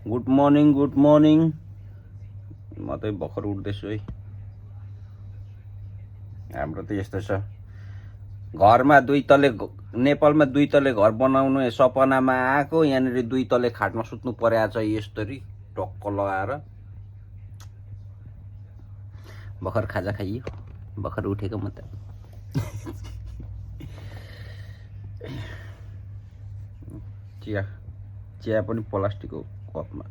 Good morning good morning. म त भर्खर उठ्दैछु है। हाम्रो त यस्तो छ, घरमा दुई तले नेपालमा दुई तले घर बनाउनु सपनामा आएको, यहाँनिर दुई तले खाटमा सुत्नु परेको छ यस्तरी टक्क लगाएर। भर्खर खाजा खाइयो, भर्खर उठेको म त। चिया चिया पनि प्लास्टिकको कपमा।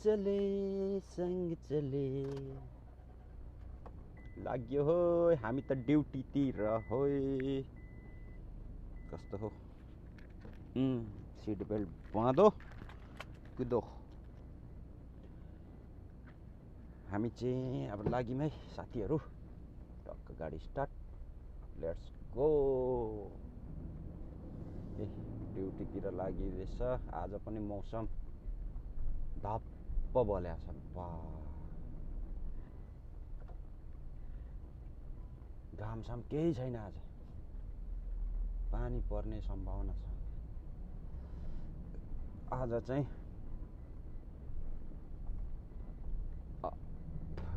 चले सँगै चले लाग्यो हो हामी त ड्युटीतिर हो। कस्तो हो? सिट बेल्ट बाँधो, कुदो। हामी चाहिँ अब लाग्यौँ है साथीहरू। टक्क गाडी स्टार्ट, लेट्स गो। ड्युटीतिर लागिरहेछ। आज पनि मौसम धप्प बलेको छ। घामसाम केही छैन। आज पानी पर्ने सम्भावना छ। आज चाहिँ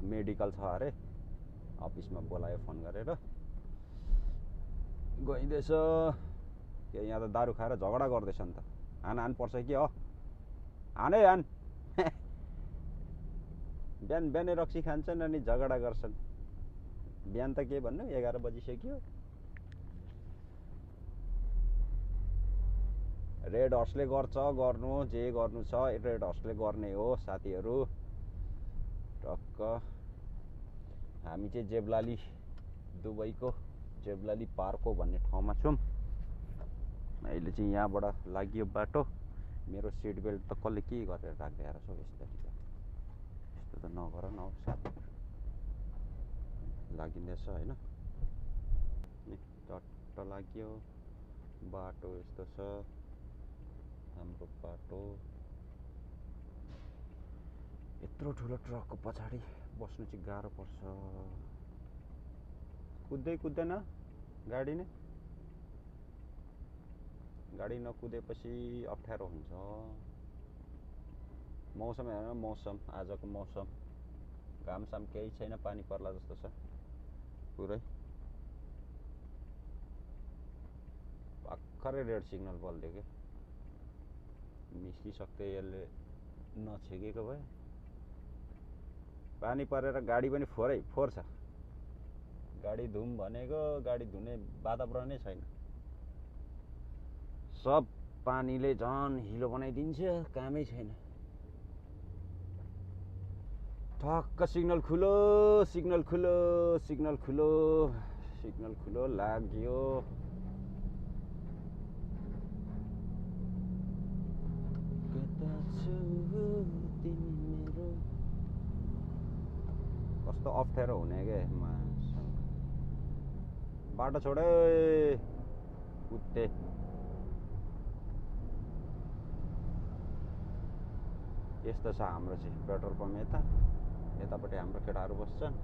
मेडिकल छ अरे, अफिसमा बोलायो फोन गरेर। गइँदैछ। यहाँ त दारू खाएर झगडा गर्दैछ नि त। हान पर्छ कि हो? हान है हान। बिहान बिहानै रक्सी खान्छन् अनि झगडा गर्छन्। बिहान त के भन्नु, 11 बजिसक्यो। रेड हर्सले गर्नु जे गर्नु छ, रेड हर्सले गर्ने हो साथीहरू। टक्क हामी चाहिँ जेब्लाली, दुबईको जेब्लाली पार्को भन्ने ठाउँमा छौँ। अहिले चाहिँ यहाँबाट लाग्यो बाटो। मेरो सिट बेल्ट त कसले के गरेर राखिदिएर छ यस्तो त नगर न साथी। लागिँदैछ होइन, टट्ट लाग्यो। बाटो यस्तो छ हाम्रो बाटो। यत्रो ठुलो ट्रकको पछाडि बस्नु चाहिँ गाह्रो पर्छ। कुद्दैन गाडी नै। गाडी नकुदेपछि अप्ठ्यारो हुन्छ। मौसम हेर्न, मौसम आजको मौसम घामसाम केही छैन, पानी पर्ला जस्तो छ पुरै। भर्खरै रेड सिग्नल बल्दियो कि निस्किसक्दै यसले नछेकेको भए। पानी परेर गाडी पनि फोहोर छ। गाडी धुम भनेको गाडी धुने वातावरणै छैन। सब पानीले झन् हिलो बनाइदिन्छ, कामै छैन। ठक्क सिग्नल खुलो, सिग्नल खुलो, सिग्नल खुलो, सिग्नल खुलो लाग्यो। कस्तो अप्ठ्यारो हुने के बाटो छोडे कुत्ते। यस्तो छ हाम्रो चाहिँ पेट्रोल पम्प। यतापट्टि हाम्रो केटाहरू बस्छन्।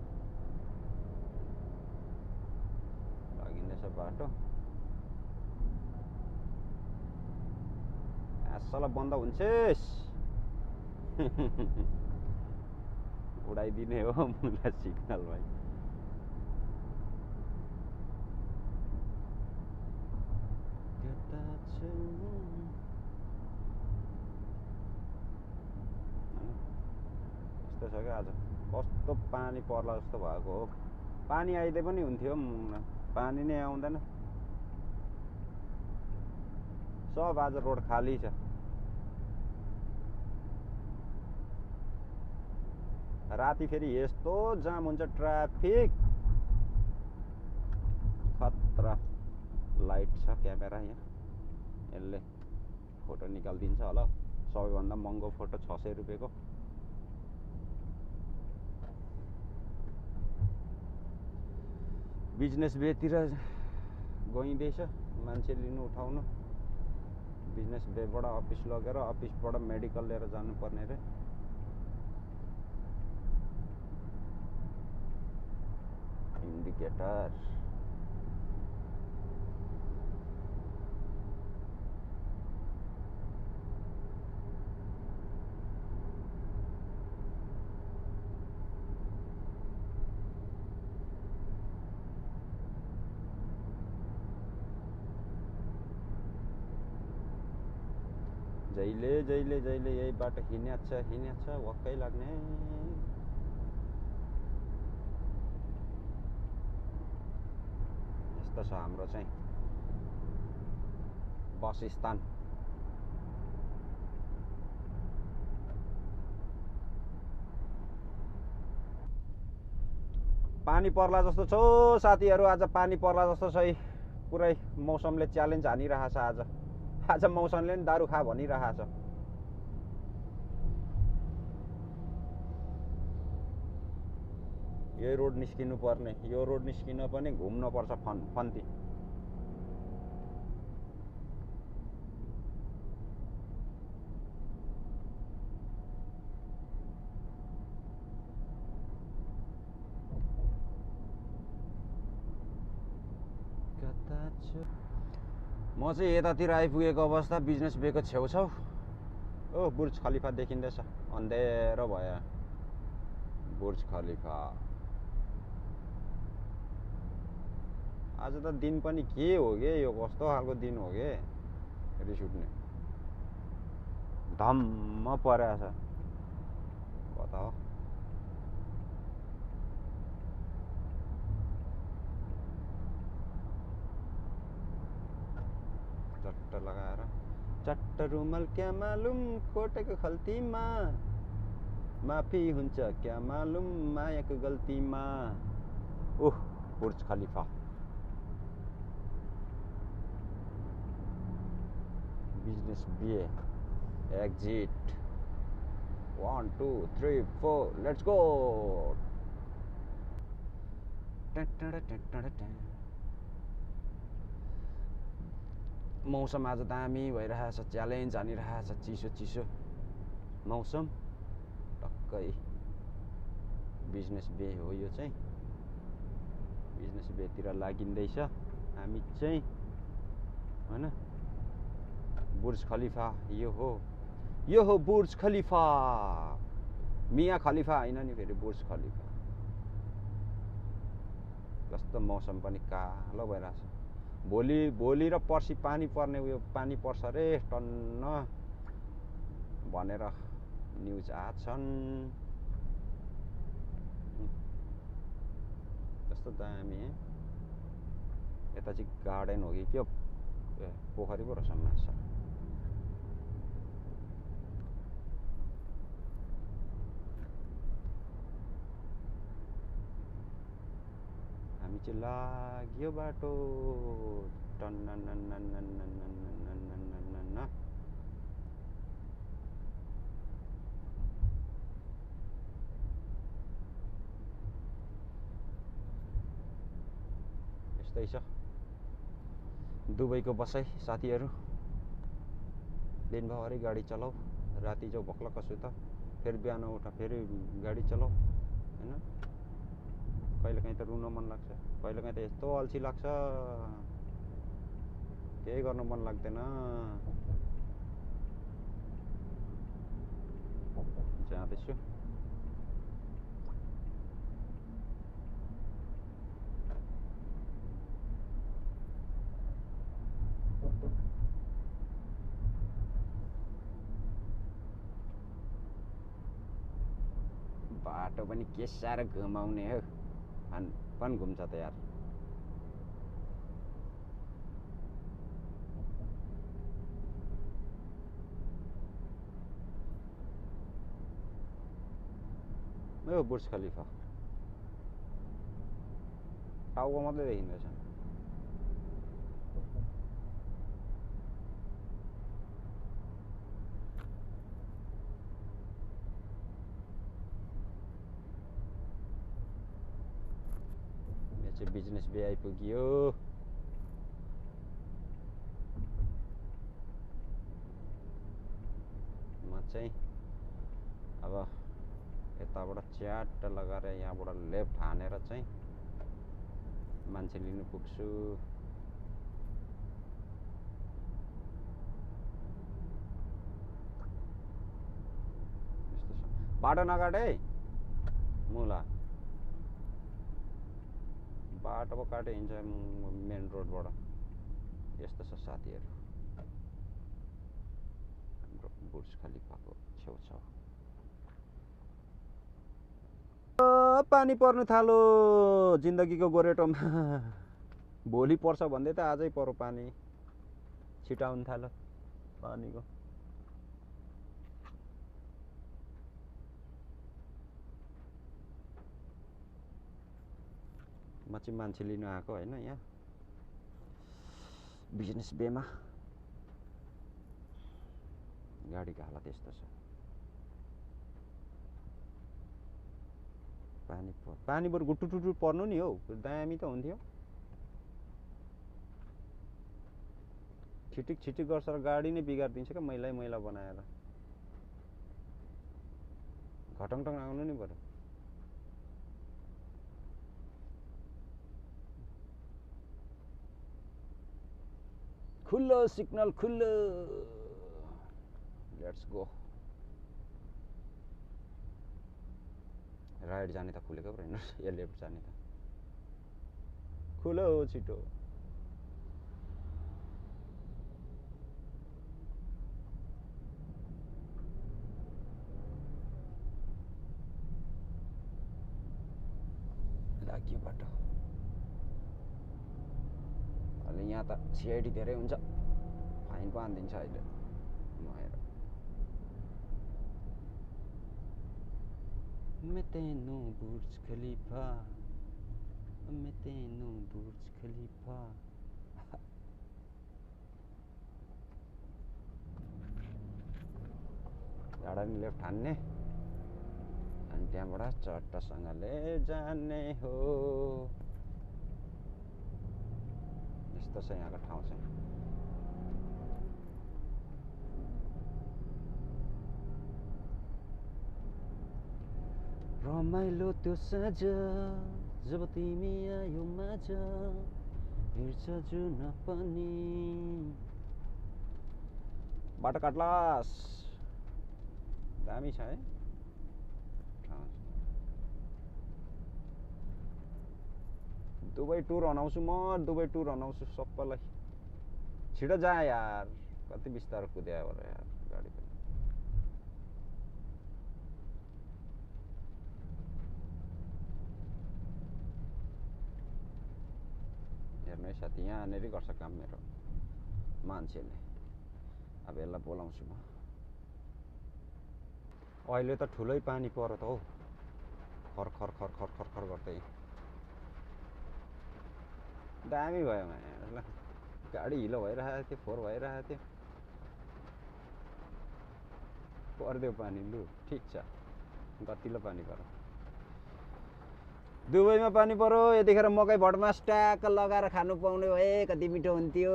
लागिँदैछ बाटो। आसला बन्द हुन्छेस्। उडाइदिने हो मुला सिग्नल भाइ। यस्तो छ क्या आज, कस्तो पानी पर्ला जस्तो भएको हो। पानी आइदिए पनि हुन्थ्यो, पानी नै आउँदैन। सब आज रोड खाली छ। राति फेरि यस्तो जाम हुन्छ ट्राफिक, खतरा। लाइट छ, क्यामेरा यहाँ, यसले फोटो निकालिदिन्छ होला। सबैभन्दा महँगो फोटो 600 रुपियाँको। बिजनेस वेतिर गइँदैछ मान्छे लिनु उठाउनु। बिजनेस बेबाट अफिस लगेर अफिसबाट मेडिकल लिएर जानुपर्ने रे। इन्डिकेटर जहिले जहिले जहिले यही बाटो हिँड्याछ वक्कै लाग्ने। यस्तो छ हाम्रो चाहिँ बसस्थान। पानी पर्ला जस्तो छ साथीहरू, आज पानी पर्ला जस्तो छ। पुरै मौसमले च्यालेन्ज हानिरहेछ आज मौसमले नि दारु खा भनिरहेछ। यही रोड निस्किनु पर्ने, यो रोड निस्किन पनि घुम्न पर्छ फन्ती। म चाहिँ यतातिर आइपुगेको अवस्था बिजनेस बेको छेउछाउ। ओ बुर्ज खलिफा देखिँदैछ, अन्धेरो भयो बुर्ज खलिफा। आज त दिन पनि के हो गे, यो कस्तो खालको दिन हो गे, रिस उठ्ने। धम्म परेछ कता हो। चट्ट लगाएर चट्ट रुमाल क्या मालुम कोटेको खल्तीमा, माफी हुन्छ क्या मालुम मायाको गल्तीमा। ओह बुर्ज खलिफा। बिजनेस बे एक्जिट 1 2 3 4 लेट्स गो। मौसम आज दामी भइरहेछ, च्यालेन्ज हानिरहेछ, चिसो चिसो मौसम। टक्कै बिजनेस बे हो यो चाहिँ, बिजनेस बेतिर लागिँदैछ हामी चाहिँ हैन। बुर्ज खलिफा यो हो बुर्ज खलिफा। मिया खलिफा हैन नि फेरि, बुर्ज खलिफा। कस्तो मौसम पनि कालो भइरहेछ। भोलि र पर्सि पानी पर्ने, उयो पानी पर्छ रे टन्न भनेर न्युज आछन्। कस्तो दामी है। यता चाहिँ गार्डन हो कि के पोखरी पो रहेछ माछा। हामी चाहिँ लाग्यो बाटो टन्न। यस्तै छ दुबईको बसाइ साथीहरू। दिनभरि गाडी चलाऊ, राति जाऊ भक्लक्क सुत, फेरि बिहान उठ फेरि गाडी चलाऊ हैन। कहिलेकाहीँ त रुन मन लाग्छ, कहिलेकाहीँ त यस्तो अल्छी लाग्छ केही गर्न मन लाग्दैन। जाँदैछु बाटो पनि के साह्रो घुमाउने हो, पनि घुम्छ त यार। यो बुर्ज खलिफा टाउको मात्रै देखिँदैछ। यो चाहिँ बिजनेस बे आइपुग्यो। म चाहिँ अब यताबाट च्याट्ट लगाएर यहाँबाट लेफ्ट हानेर चाहिँ मान्छे लिनु पुग्छु। यस्तो छ, बाटो नकाट है मुला, बाटो पो काटे हिँड्छ मेन रोडबाट। यस्तो छ साथीहरू हाम्रो बुर्ज खलिफाको छेउछाउ। पानी पर्नु थालो जिन्दगीको गोरेटोमा। भोलि पर्छ भन्दै त आजै पर्यो पानी, छिटाउनु थाल्यो पानीको। म चाहिँ मान्छे लिनु आएको होइन, यहाँ बिजनेस बेमा। गाडीको हालत यस्तो छ। पानी बरु गुटुटुटु पर्नु नि हौ, दामी त हुन्थ्यो। छिटिक छिटिक गर्छ र गाडी नै बिगारिदिन्छ क्या, मैला बनाएर। घटङटङ आउनु नि बरु। खुल्लो सिग्नल खुल्लो, लेट्स गो। राइट जाने त खुलेको पो रहेन, या लेफ्ट जाने त खुलो छिटो। लाग्यो बाटो। अहिले यहाँ त सिआइडी धेरै हुन्छ, फाइन पो हानिदिन्छ अहिले नआएर। मैं तेनू बुर्ज खलीफा, मैं तेनू बुर्ज खलीफा। एउटा नि लेफ्ट हान्ने अनि त्यहाँबाट चट्टसँगले जाने हो। यस्तो छ यहाँको ठाउँ चाहिँ। रमाइलो त्यो साँझ जब तिमी आयो माझ, हिँड्छ जुन पनि। बाटो काट्लास, दामी छ है ठाउँ। दुबई टुर अनाउँछु म, दुबई टुर अनाउँछु सबैलाई। छिटो जा यार, कति बिस्तारो कुद्यो यार गाडी पनि। हेर्नु है साथी, यहाँनिर गर्छ काम मेरो मान्छेले। अब यसलाई बोलाउँछु म। अहिले त ठुलै पानी पर्यो त हौ, खर खर खर खर खर खर गर्दै। दामी भयो ल, गाडी हिलो भइरहेको थियो, फोहोर भइरहेको थियो। परिदियो पानी, लु ठिक छ, गतिलो पानी पर्यो। दुबईमा पानी पर्यो, यतिखेर मकै भटमास ट्याक्क लगाएर खानु पाउने भए कति मिठो हुन्थ्यो।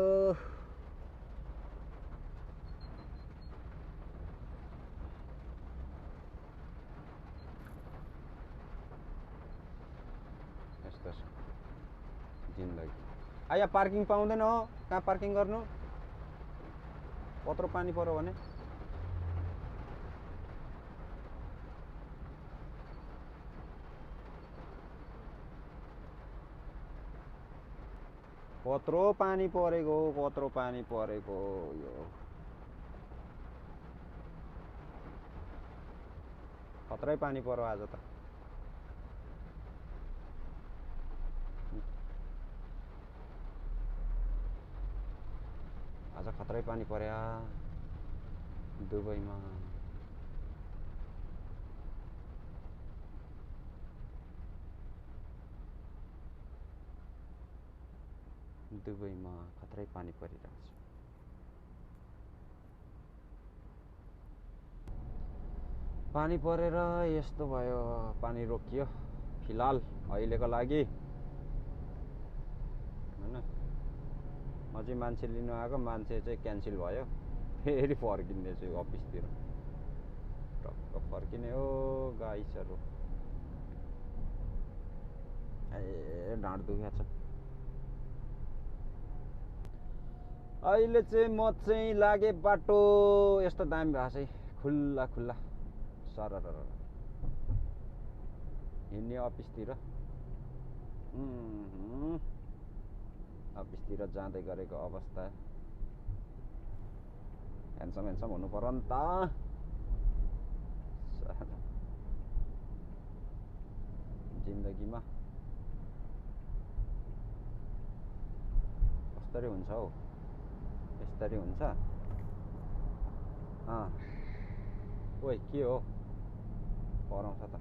यस्तो छ जिन्दगी। यहाँ पार्किङ पाउँदैन हो, कहाँ पार्किङ गर्नु, कत्रो पानी पर्यो भने। कत्रो पानी परेको, कत्रो पानी परेको। यो खत्रै पानी पर्यो आज त। आज खत्रै पानी पर्या दुबईमा। दुबईमा खत्रै पानी परिरहेको छ। पानी परेर यस्तो भयो, पानी रोकियो फिलहाल अहिलेको लागि हैन। म चाहिँ मान्छे लिनु आएको, मान्छे चाहिँ क्यान्सल भयो, फेरि फर्किँदैछु अफिसतिर। टक्क फर्किने हो गाइसहरू। ए ढाँड दुखेको छ। अहिले चाहिँ म चाहिँ लागे बाटो यस्तो दामी भएको छ खुल्ला खुल्ला सरर हिँड्ने अफिसतिर अफिसतिर जाँदै गरेको अवस्था। ह्यान्डसम ह्यान्डसम हुनु पर्यो नि त। जिन्दगीमा कसरी हुन्छ हौ, यस्तरी हुन्छ। ओइ के हो कराउँछ त।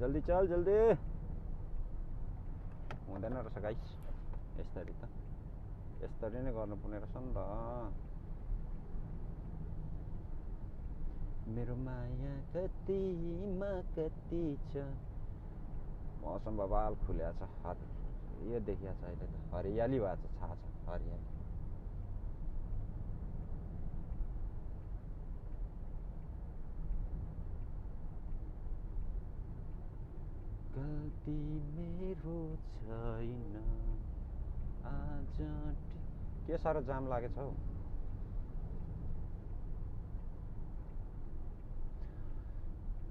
जल्दी चल जल्दी। हुँदैन रहेछ गाइस यस्तरी त, यस्तरी नै गर्नुपर्ने रहेछ नि त। मेरो माया कतिमा कति छ। मौसम बबाल खुल्या छ, यो देखिया छ अहिले त हरियाली भएको छ, छ हरियाली। गल्ती मेरो छैन आज के साह्रो जाम लागेछ हौ।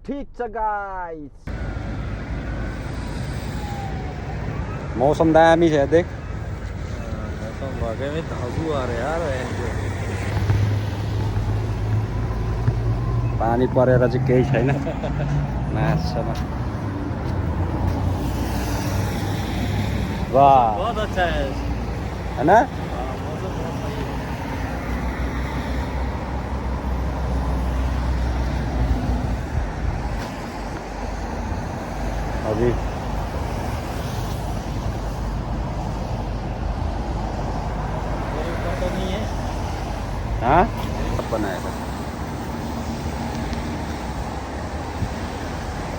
ठीक छ गाइस, मौसम दामी छ देख। मौसम भएकै में धागू आ रहा यार। पानी परेर चाहिँ केही छैन माछामा। वाह बहुत अच्छा है ना। मौसम बहुत सही है। अभी तो नहीं है। हाँ बनाएगा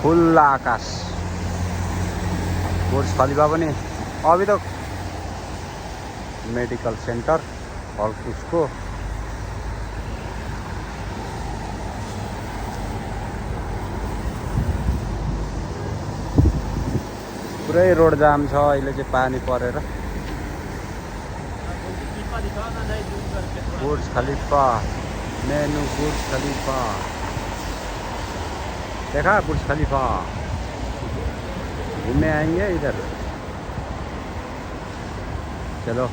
खुल्ला आकाश। बुर्ज खलिफा पनि अभी तो मेडिकल सेंटर और उसको पुरै रोड जाम छ अहिले चाहिँ पानी परेर। बुर्ज खलीफा मेनू बुर्ज खलीफा देखा बुर्ज खलीफा। घूमने आएंगे इधर। चलो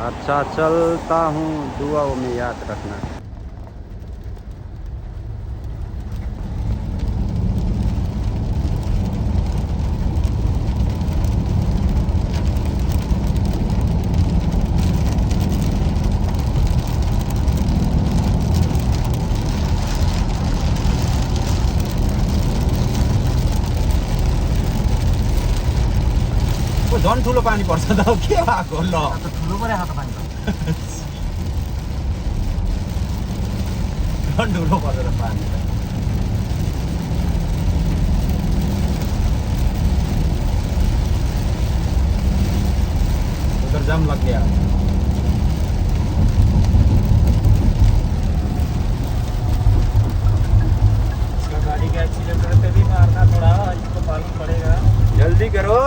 अच्छा चलता हूँ, दुआओं में याद रखना। झन् ठुलो पानी पर्छ त के भएको ल ठुलो परेको त पानी झन् ठुलो पर्छ त पानी। उधर जाम लग गया। इसका गाड़ी का एक्सीलेटर पे भी मारना थोड़ा, इसको मालूम पड़ेगा। जल्दी करो।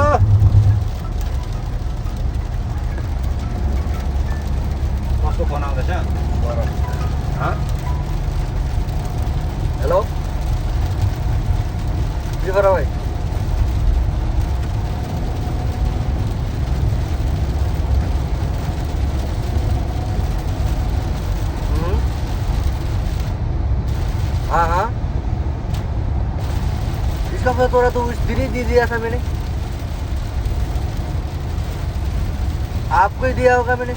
कसको फोन आउँदैछ? हेलो के गर भाइ? हाँ हाँ इसका फिर थोड़ा तो उस दिन ही दे दिया था मैंने, आपको ही दिया होगा मैंने।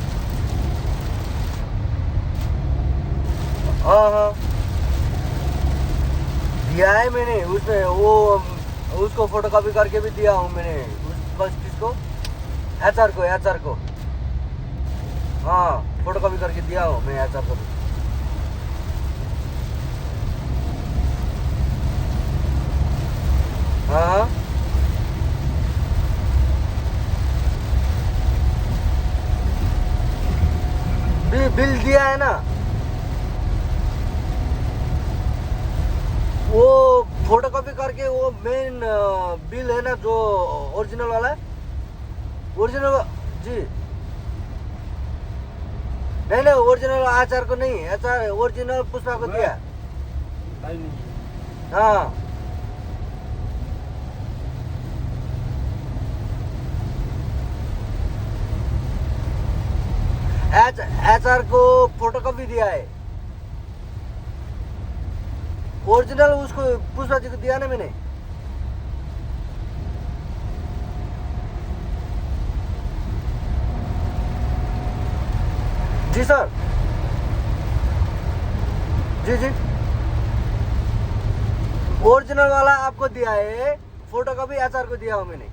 हाँ दिया है मैंने, उसमें वो उसको फोटोकॉपी करके भी दिया हूँ मैंने। बस किसको? एचआर को हाँ फोटोकॉपी करके दिया हूँ मैं एचआर को। हाँ बिल दिया है ना, वो फोटोकॉपी करके वो मेन बिल है ना जो ओरिजिनल वाला है, ओरिजिनल जी नहीं ओरिजिनल आचार को नहीं, आचार ओरिजिनल पुष्पा को दिया। हाँ एचआर को फोटोकॉपी दिया है, ओरिजिनल उसको पुष्पा जी को दिया ना मैंने। जी सर, जी जी ओरिजिनल वाला आपको दिया है, फोटोकॉपी एचआर को दिया हूं मैंने।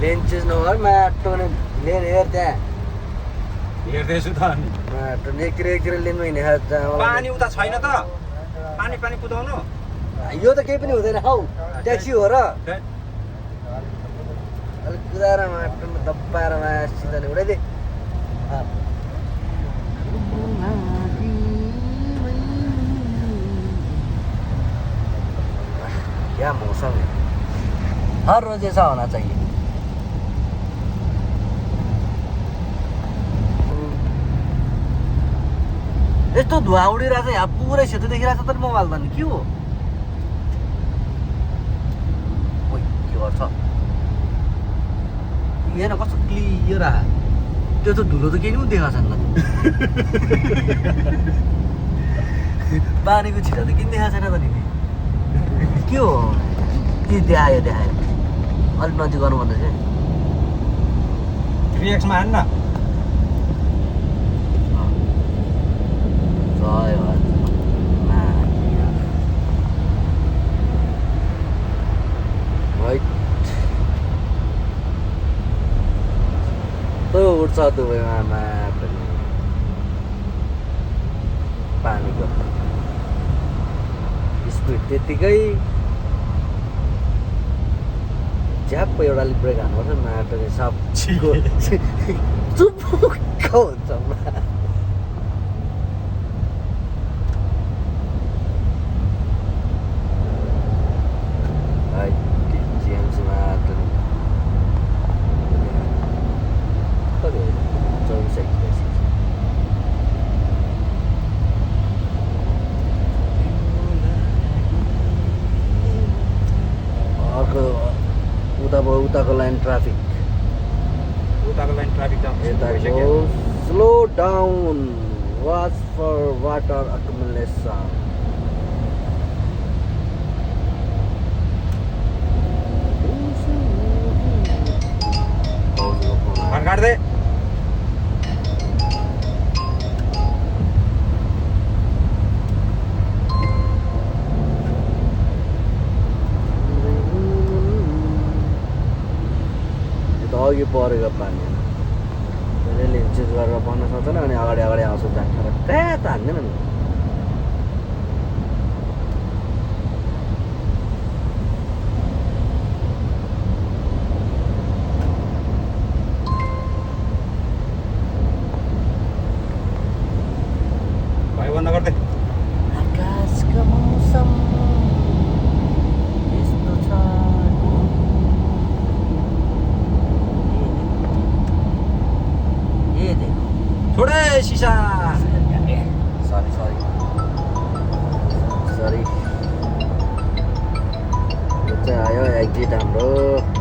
लेन चेन्ज नगर माटो ने लेन हेर्दै हेर्दैछु त अनि माटो ने एकतिर लेनमा हिँडेर पानी उता छैन त, पानी पानी कुदाउनु यो त केही पनि हुँदैन हौ, ट्याक्सी हो र अलिक कुदाएर माटोमा दब्बाएर सिधा नि उडाइदे। क्या मौसम है, हर रोज ऐसा होना चाहिए। यस्तो धुवा उडिरहेको छ यहाँ, पुरै सेतो देखिरहेको छ तर मोबाइल त नि के हो, ओइ के गर्छ हेर कस्तो क्लियर आ, त्यो त धुलो त केही पनि देखाएको छैन पानीको छिटा त केही देखाएको छैन त नि, के हो के देखायो अलिक नजिक गर्नु भन्दा चाहिँ 3x मा हान्न तो उठ्छ दुबईमा पनि पानीको स्पिड त्यतिकै झ्याप्प एउटा अलिक ब्रेक हान्नुपर्छ, माटोले सबको चुप्प हुन्छ उताको line traffic jam slow down, watch for water accumulation. काट दे अघि परेको पानी त्यसले लेन्चेज गरेर बन्न सक्दैन, अनि अगाडि आउँछ जान्छ कहाँ त हान्दैन नि। भाइ बन्द गर्दै आकाशको मौसम यस्तो छ, छोडे सिसा सरी यो चाहिँ आयो एक्जिट हाम्रो।